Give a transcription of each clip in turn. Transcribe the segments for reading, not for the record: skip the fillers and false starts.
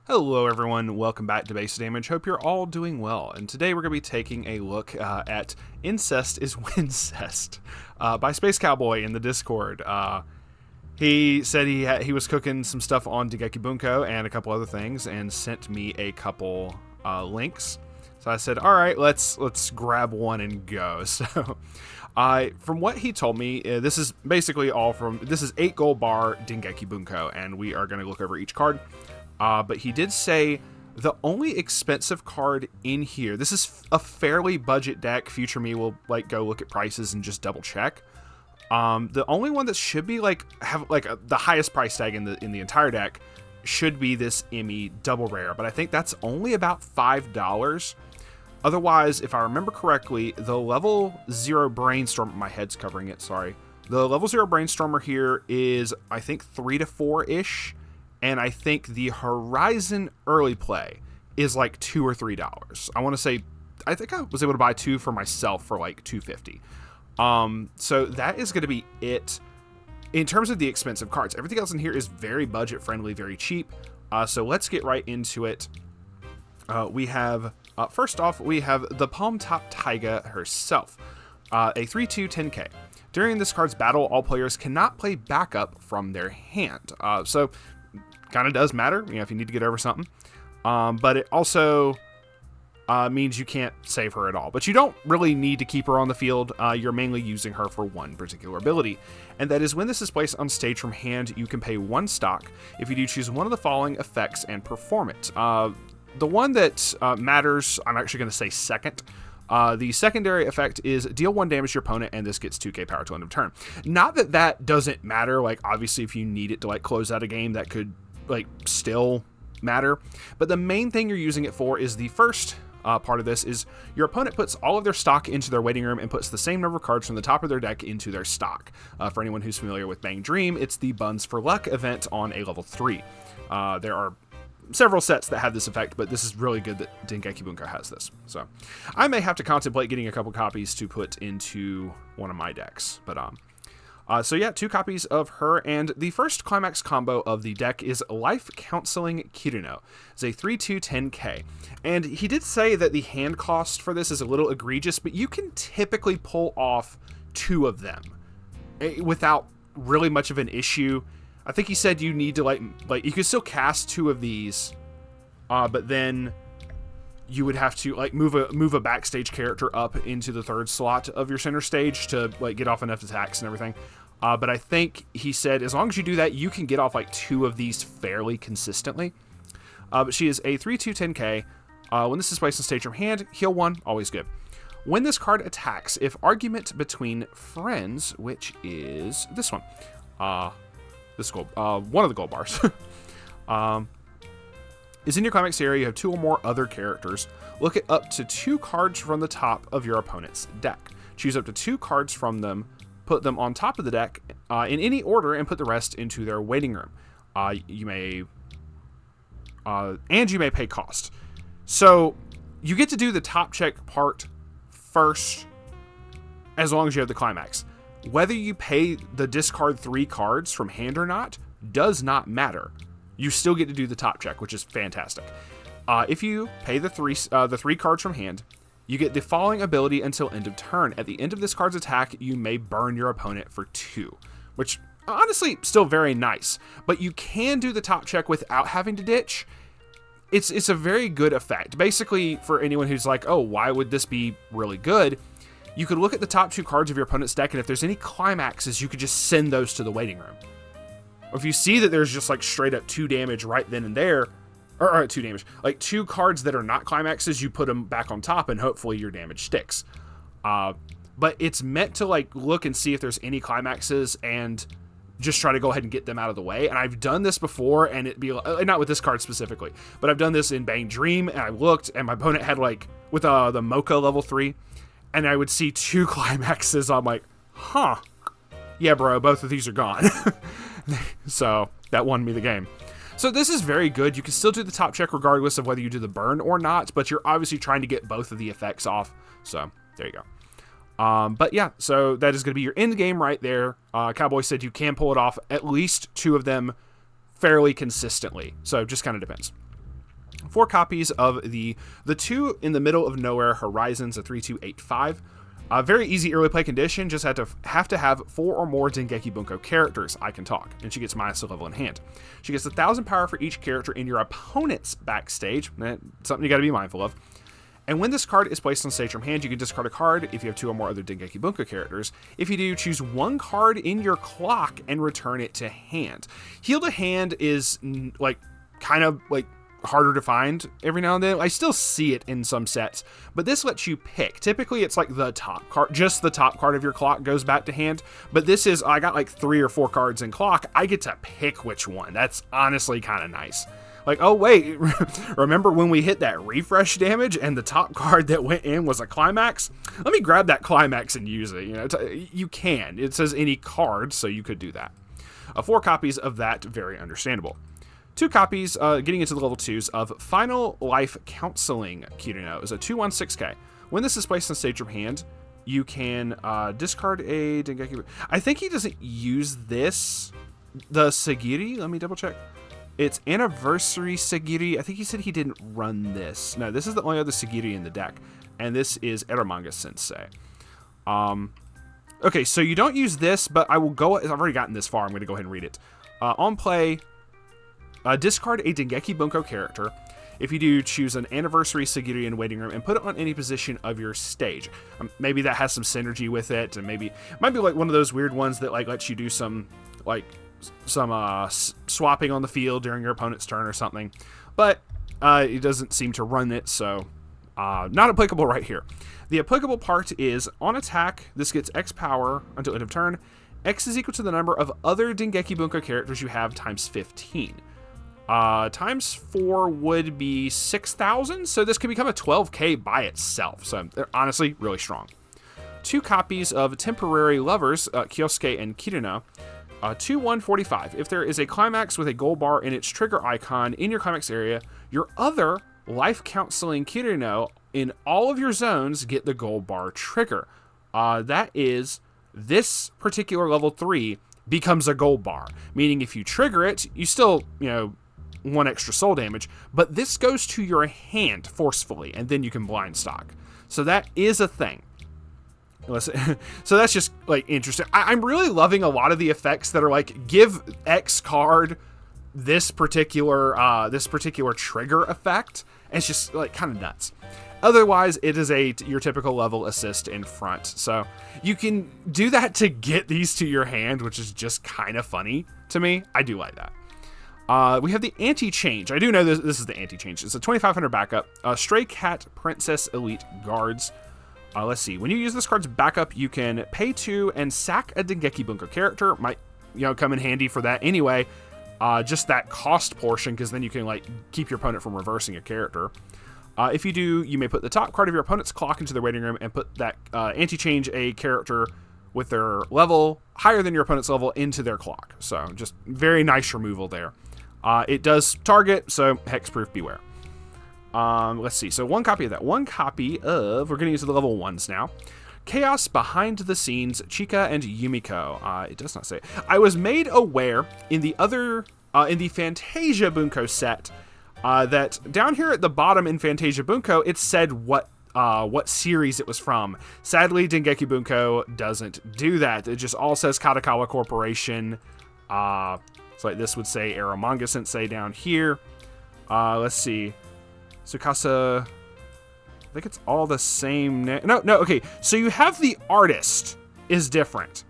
Hello everyone, welcome back to Base Damage. Hope you're all doing well. And today we're going to be taking a look at Incest is Wincest by Space Cowboy in the Discord. He said he was cooking some stuff on Dengeki Bunko and a couple other things and sent me a couple links. So I said, all right, let's grab one and go. So from what he told me, this is basically this is 8 gold bar Dengeki Bunko, and we are going to look over each card. But he did say the only expensive card in here, this is a fairly budget deck. Future me will go look at prices and just double check. The only one that should be have the highest price tag in the entire deck should be this Emmy double rare, but I think that's only about $5. Otherwise, if I remember correctly, the level 0 brainstorm, my head's covering it, sorry. The level 0 brainstormer here is I think 3 to 4-ish. And I think the Horizon early play is like $2 or $3. I want to say, I think I was able to buy 2 for myself for like $2.50. So that is going to be it in terms of the expensive cards. Everything else in here is very budget friendly, very cheap. So let's get right into it. We have, first off, we have the Palm Top Taiga herself, a 3/2 10k. During this card's battle, all players cannot play backup from their hand. So kind of does matter, if you need to get over something. But it also means you can't save her at all. But you don't really need to keep her on the field. You're mainly using her for one particular ability. And that is when this is placed on stage from hand, you can pay 1 stock if you do choose one of the following effects and perform it. The one that matters, I'm actually going to say second. The secondary effect is deal 1 damage to your opponent, and this gets 2k power till end of turn. Not that that doesn't matter. Obviously, if you need it to close out a game, that could still matter. But the main thing you're using it for is the first part of this is your opponent puts all of their stock into their waiting room and puts the same number of cards from the top of their deck into their stock. For anyone who's familiar with Bang Dream, it's the Buns for Luck event on a level 3. There are several sets that have this effect, but this is really good that Dengeki Bunko has this. So I may have to contemplate getting a couple copies to put into one of my decks. But so yeah, 2 copies of her, and the first climax combo of the deck is Life Counseling Kirino. It's a 3/2 10k, and he did say that the hand cost for this is a little egregious, but you can typically pull off 2 of them without really much of an issue. I think he said you need to you could still cast 2 of these, but then you would have to move a backstage character up into the 3rd slot of your center stage to get off enough attacks and everything. But I think he said as long as you do that, you can get off 2 of these fairly consistently. But she is a 3/2 10k. When this is placed on stage from hand, heal 1, always good. When this card attacks, if argument between friends, which is this one, this gold, one of the gold bars, is in your climax area, you have 2 or more other characters. Look at up to 2 cards from the top of your opponent's deck. Choose up to 2 cards from them, put them on top of the deck in any order, and put the rest into their waiting room. You may pay cost. So you get to do the top check part first, as long as you have the climax. Whether you pay the discard 3 cards from hand or not does not matter. You still get to do the top check, which is fantastic. If you pay the 3 cards from hand, you get the following ability until end of turn. At the end of this card's attack, you may burn your opponent for 2, which honestly still very nice. But you can do the top check without having to ditch. It's a very good effect. Basically, for anyone who's oh, why would this be really good? You could look at the top 2 cards of your opponent's deck, and if there's any climaxes, you could just send those to the waiting room. Or if you see that there's just straight up 2 damage right then and there, or 2 damage, 2 cards that are not climaxes, you put them back on top and hopefully your damage sticks. But it's meant to look and see if there's any climaxes and just try to go ahead and get them out of the way. And I've done this before, and it'd be not with this card specifically, but I've done this in Bang Dream, and I looked, and my opponent had with the Mocha level 3, and I would see 2 climaxes. I'm huh, yeah, bro, both of these are gone. So that won me the game. So this is very good. You can still do the top check regardless of whether you do the burn or not, but you're obviously trying to get both of the effects off. So there you go. But yeah, so that is going to be your end game right there. Cowboy said you can pull it off, at least 2 of them fairly consistently. So just kind of depends. 4 copies of the two in the middle of nowhere Horizons, a 3285. Very easy early play condition, just have to have 4 or more Dengeki Bunko characters. I can talk, and she gets minus a level in hand. She gets 1,000 power for each character in your opponent's backstage. Something you got to be mindful of. And when this card is placed on stage from hand, you can discard a card if you have 2 or more other Dengeki Bunko characters. If you do, choose 1 card in your clock and return it to hand. Heal to hand is kind of harder to find every now and then. I still see it in some sets, but this lets you pick. Typically it's like the top card, just the top card of your clock goes back to hand, but this is, I got like 3 or 4 cards in clock. I get to pick which one. That's honestly kind of nice. Like, oh wait, remember when we hit that refresh damage and the top card that went in was a climax? Let me grab that climax and use it. You know, you can. It says any card, so you could do that. 4 copies of that, very understandable. 2 copies, getting into the level 2s, of Final Life Counseling Kirino is a 2/16K. When this is placed on stage from hand, you can discard a Dengeki. I think he doesn't use this, the Sagiri. Let me double check. It's Anniversary Sagiri. I think he said he didn't run this. No, this is the only other Sagiri in the deck, and this is Eromanga Sensei. Okay, so you don't use this, but I will go. I've already gotten this far. I'm going to go ahead and read it. On play, discard a Dengeki Bunko character. If you do, choose an Anniversary Sagiri in Waiting Room and put it on any position of your stage. Maybe that has some synergy with it, and maybe it might be like one of those weird ones that like lets you do some swapping on the field during your opponent's turn or something. But it doesn't seem to run it, so not applicable right here. The applicable part is, on attack, this gets X power until end of turn. X is equal to the number of other Dengeki Bunko characters you have times 15. Times 4 would be 6,000, so this can become a 12k by itself. So they're honestly really strong. 2 copies of Temporary Lovers, Kyosuke and Kirino, 2/145. If there is a climax with a gold bar in its trigger icon in your climax area, your other Life Counseling Kirino in all of your zones get the gold bar trigger. That is, this particular level 3 becomes a gold bar, meaning if you trigger it, you still, 1 extra soul damage, but this goes to your hand forcefully, and then you can blind stock. So that is a thing. So that's just interesting. I'm really loving a lot of the effects that are like, give X card this particular trigger effect. And it's just kind of nuts. Otherwise, it is your typical level assist in front. So you can do that to get these to your hand, which is just kind of funny to me. I do like that. We have the anti-change. I do know this is the anti-change. It's a 2,500 backup. Stray Cat Princess Elite Guards. Let's see. When you use this card's backup, you can pay 2 and sack a Dengeki Bunko character. Might come in handy for that anyway. Just that cost portion, because then you can keep your opponent from reversing a character. If you do, you may put the top card of your opponent's clock into the waiting room and put that anti-change a character with their level higher than your opponent's level into their clock. So just very nice removal there. It does target, so hexproof beware. Let's see. So 1 copy of that. 1 copy of, we're getting into the level 1s now. Chaos Behind the Scenes, Chika and Yumiko. It does not say. I was made aware in the Fantasia Bunko set that down here at the bottom in Fantasia Bunko, it said what series it was from. Sadly, Dengeki Bunko doesn't do that. It just all says Katakawa Corporation. So this would say Eromanga Sensei down here. Let's see. Tsukasa, I think it's all the same name. No, okay. So you have the artist is different,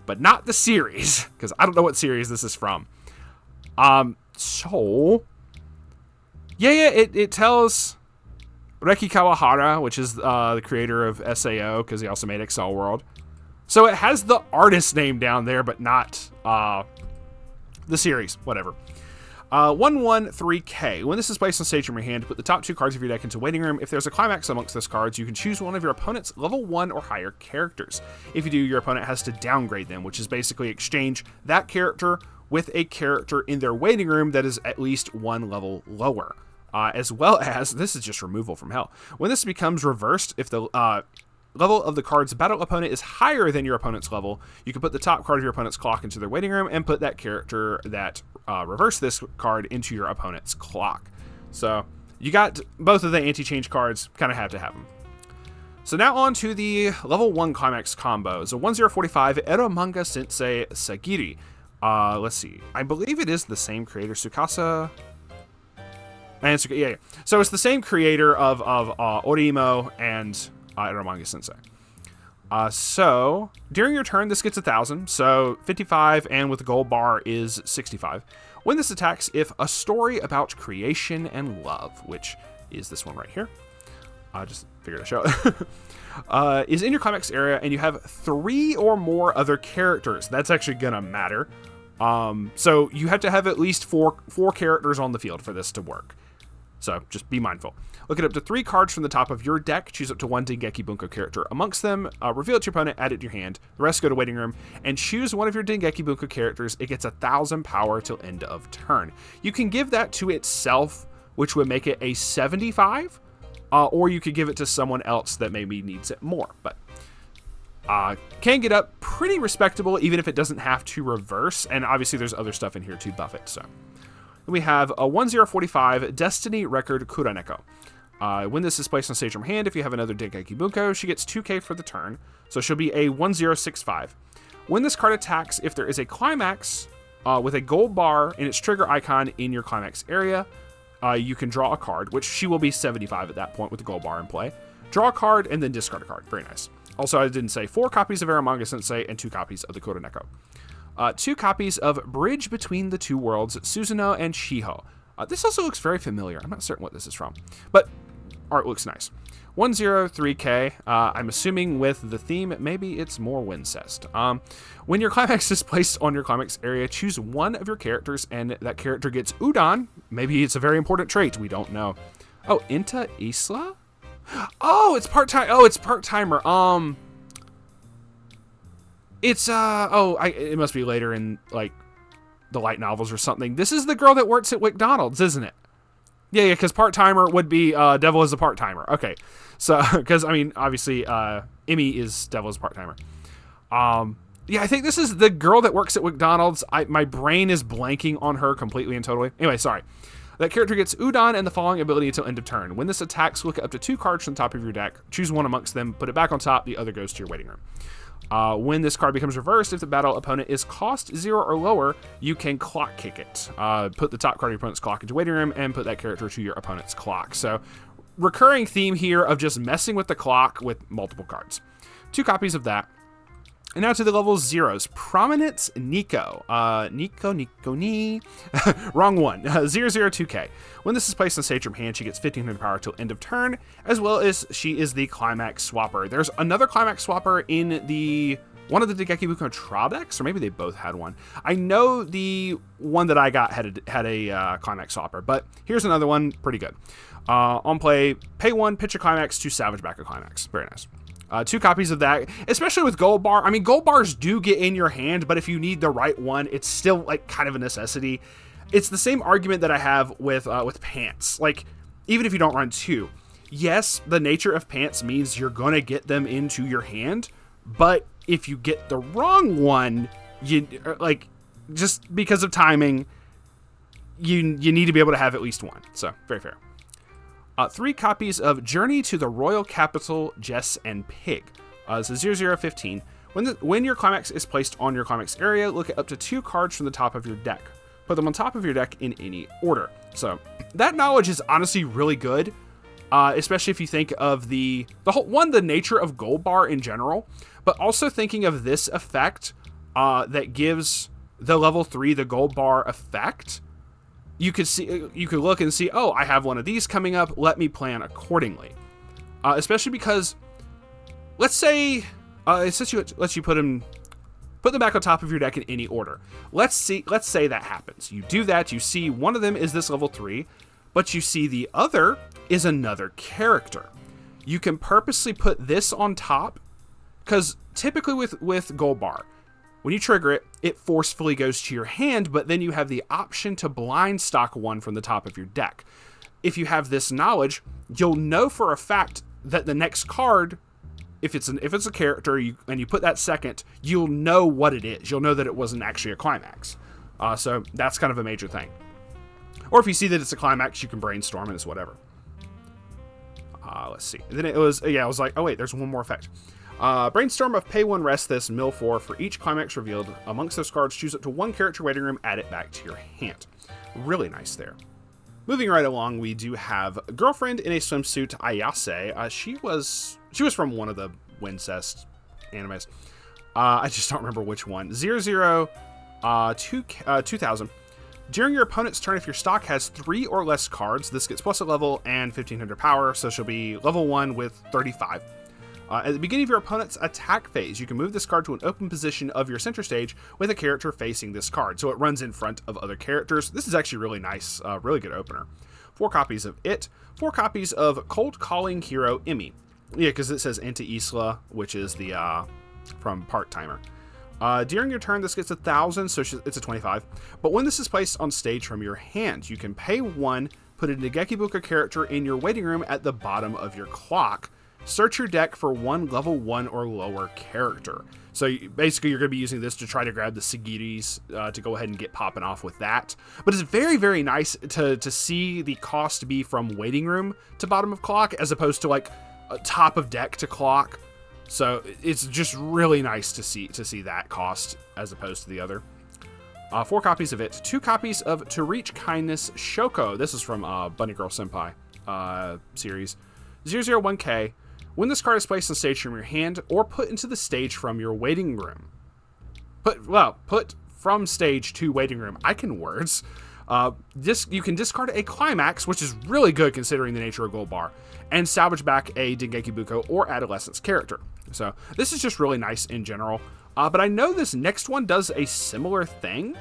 but not the series, because I don't know what series this is from. So, it tells Reki Kawahara, which is the creator of SAO, because he also made Excel World. So it has the artist name down there, but not the series, whatever. 1/3K. When this is placed on stage from your hand, put the top 2 cards of your deck into waiting room. If there's a climax amongst those cards, you can choose one of your opponent's level 1 or higher characters. If you do, your opponent has to downgrade them, which is basically exchange that character with a character in their waiting room that is at least 1 level lower. As well as, this is just removal from hell. When this becomes reversed, if the level of the card's battle opponent is higher than your opponent's level, you can put the top card of your opponent's clock into their waiting room and put that character that reversed this card into your opponent's clock. So you got both of the anti-change cards, kind of have to have them. So now on to the level 1 climax combo. So 1045 Eromanga Sensei Sagiri. Let's see. I believe it is the same creator, Tsukasa. And yeah. So it's the same creator of Orimo and Eromanga Sensei. So during your turn, this gets 1,000. So 55, and with the gold bar is 65. When this attacks, if a story about creation and love, which is this one right here. I just figured I'd show it. Is in your climax area, and you have 3 or more other characters. That's actually gonna matter. So you have to have at least four characters on the field for this to work. So just be mindful. Look at up to 3 cards from the top of your deck. Choose up to 1 Dengeki Bunko character amongst them. Reveal it to your opponent. Add it to your hand. The rest go to waiting room. And choose one of your Dengeki Bunko characters. It gets 1,000 power till end of turn. You can give that to itself, which would make it a 75. Or you could give it to someone else that maybe needs it more. But can get up pretty respectable, even if it doesn't have to reverse. And obviously there's other stuff in here to buff it. So we have a 1045 Destiny Record Kuraneko. When this is placed on stage from hand, if you have another Dengeki Bunko, she gets 2k for the turn. So she'll be a 1065. When this card attacks, if there is a climax with a gold bar in its trigger icon in your climax area, you can draw a card, which she will be 75 at that point with the gold bar in play. Draw a card and then discard a card. Very nice. Also, I didn't say 4 copies of Eromanga Sensei and 2 copies of the Kuroneko. 2 copies of Bridge Between the Two Worlds, Suzuno and Shiho. This also looks very familiar. I'm not certain what this is from, but art looks nice. 103k. I'm assuming with the theme, maybe it's more Wincest. When your climax is placed on your climax area, choose one of your characters, and that character gets Udon. Maybe it's a very important trait. We don't know. Oh, Inta Isla? Oh, it's part-time. Oh, it's part-timer. It's, it must be later in, like, the light novels or something. This is the girl that works at McDonald's, isn't it? Yeah, because part-timer would be Devil is a part-timer. Okay, so, because, I mean, obviously, Emmy is Devil is a part-timer. Yeah, I think this is the girl that works at McDonald's. My brain is blanking on her completely and totally. Anyway, sorry. That character gets Udon and the following ability until end of turn. When this attacks, look at up to 2 cards from the top of your deck. Choose one amongst them, put it back on top, the other goes to your waiting room. When this card becomes reversed, if the battle opponent is cost 0 or lower, you can clock kick it. Put the top card of your opponent's clock into waiting room and put that character to your opponent's clock. So, recurring theme here of just messing with the clock with multiple cards. 2 copies of that. And now to the level 0s. Prominence Nico. Nico Ni. Wrong one. 002k. When this is placed on stage from hand, she gets 1500 power till end of turn, as well as she is the climax swapper. There's another climax swapper in the one of the Dengeki Bunko trial decks, or maybe they both had one. I know the one that I got had a climax swapper, but here's another one, pretty good. On play, pay 1, pitch a climax to salvage back a climax. Very nice. 2 copies of that, especially with gold bar. I mean, gold bars do get in your hand, but if you need the right one, it's still like kind of a necessity. It's the same argument that I have with pants. Like, even if you don't run 2, yes, the nature of pants means you're gonna get them into your hand, but if you get the wrong one, you like, just because of timing, you need to be able to have at least one. So very fair. 3 copies of Journey to the Royal Capital, Jess and Pig. So 0015. When your climax is placed on your climax area, look at up to 2 cards from the top of your deck. Put them on top of your deck in any order. So that knowledge is honestly really good, especially if you think of the nature of gold bar in general, but also thinking of this effect that gives the level 3 the gold bar effect. You could look and see, oh, I have one of these coming up. Let me plan accordingly. Especially because, let's say, it lets you put them back on top of your deck in any order. Let's say that happens. You do that. You see one of them is this level 3, but you see the other is another character. You can purposely put this on top, because typically with gold bar, when you trigger it, it forcefully goes to your hand, but then you have the option to blind stock one from the top of your deck. If you have this knowledge, you'll know for a fact that the next card, if it's a character and you put that second, you'll know what it is. You'll know that it wasn't actually a climax. So that's kind of a major thing. Or if you see that it's a climax, you can brainstorm and it's whatever. Let's see. And then it was like, oh wait, there's one more effect. Brainstorm of pay 1, rest this, mill 4 for each climax revealed. Amongst those cards, choose up to 1 character waiting room, add it back to your hand. Really nice there. Moving right along, we do have Girlfriend in a Swimsuit, Ayase. She was from one of the Wincest animes. I just don't remember which one. 2000. During your opponent's turn, if your stock has 3 or less cards, this gets plus a level and 1500 power, so she'll be level 1 with 35. At the beginning of your opponent's attack phase, you can move this card to an open position of your center stage with a character facing this card, so it runs in front of other characters. This is actually really nice, really good opener. 4 copies of it, 4 copies of Cold Calling Hero Emmy. Yeah, because it says Anta Isla, which is the from Part Timer. During your turn, this gets 1,000, so it's a 25. But when this is placed on stage from your hand, you can pay 1, put a Dengeki Bunko character in your waiting room at the bottom of your clock. Search your deck for 1 level 1 or lower character. So basically, you're going to be using this to try to grab the Sagiris to go ahead and get popping off with that. But it's very, very nice to see the cost be from waiting room to bottom of clock as opposed to like top of deck to clock. So it's just really nice to see that cost as opposed to the other. 4 copies of it. 2 copies of To Reach Kindness Shoko. This is from Bunny Girl Senpai series. 001K. When this card is placed on stage from your hand or put into the stage from your waiting room. Put from stage to waiting room. I can words. You can discard a climax, which is really good considering the nature of Gold Bar, and salvage back a Dengeki Bunko or Adolescence character. So this is just really nice in general. But I know this next one does a similar thing.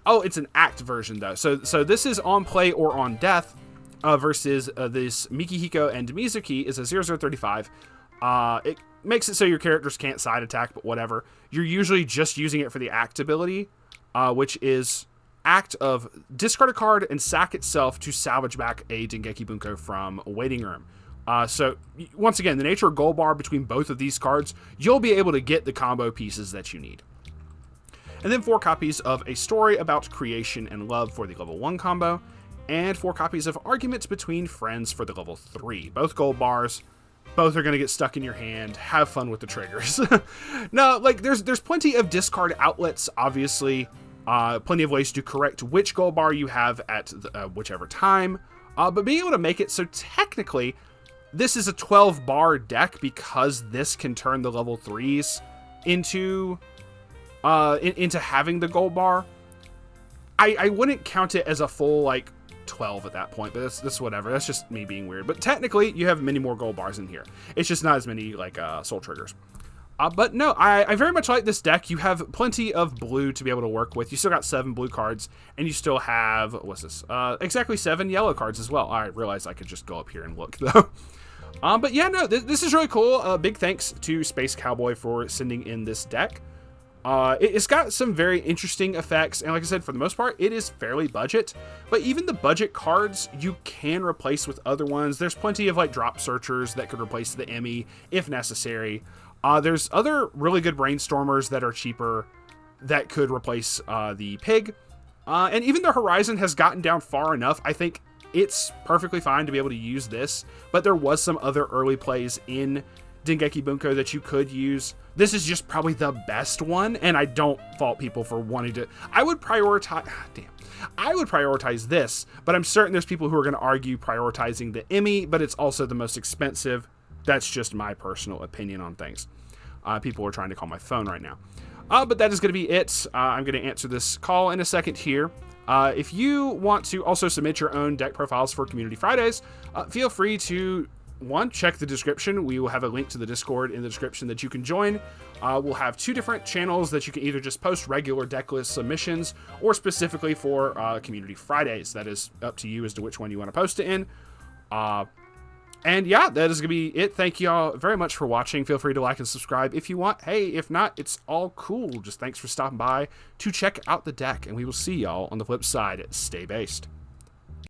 Oh, it's an act version though. So this is on play or on death. Versus this Mikihiko and Mizuki is a 0035. It makes it so your characters can't side attack, but whatever. You're usually just using it for the act ability, which is act of discard a card and sack itself to salvage back a Dengeki Bunko from a waiting room. So once again, the nature of Gold Bar between both of these cards, you'll be able to get the combo pieces that you need. And then 4 copies of A Story About Creation and Love for the level 1 combo. And 4 copies of Arguments Between Friends for the level 3. Both gold bars. Both are going to get stuck in your hand. Have fun with the triggers. No, like there's plenty of discard outlets, obviously. Plenty of ways to correct which gold bar you have at whichever time. But being able to make it so technically, this is a 12 bar deck because this can turn the level 3s into having the gold bar. I wouldn't count it as a full like 12 at that point, but that's whatever. That's just me being weird. But technically, you have many more gold bars in here. It's just not as many like soul triggers. But no, I very much like this deck. You have plenty of blue to be able to work with. You still got 7 blue cards, and you still have, what's this? Exactly 7 yellow cards as well. I realized I could just go up here and look though. But yeah, no, this is really cool. Big thanks to Space Cowboy for sending in this deck. It's got some very interesting effects, and like I said, for the most part, it is fairly budget, but even the budget cards you can replace with other ones. There's plenty of like drop searchers that could replace the Emmy if necessary. There's other really good brainstormers that are cheaper that could replace the Pig, and even the Horizon has gotten down far enough. I think it's perfectly fine to be able to use this, but there was some other early plays in Dengeki Bunko that you could use. This is just probably the best one, and I don't fault people for wanting to. I would prioritize this, but I'm certain there's people who are going to argue prioritizing the Emmy, but it's also the most expensive. That's just my personal opinion on things. People are trying to call my phone right now. But that is going to be it. I'm going to answer this call in a second here. If you want to also submit your own deck profiles for Community Fridays, feel free to check the description. We will have a link to the Discord in the description that you can join. We'll have 2 different channels that you can either just post regular deck list submissions or specifically for Community Fridays. That is up to you as to which one you want to post it in. And yeah, that is going to be it. Thank you all very much for watching. Feel free to like and subscribe if you want. Hey, if not, it's all cool. Just thanks for stopping by to check out the deck, and we will see y'all on the flip side. Stay based.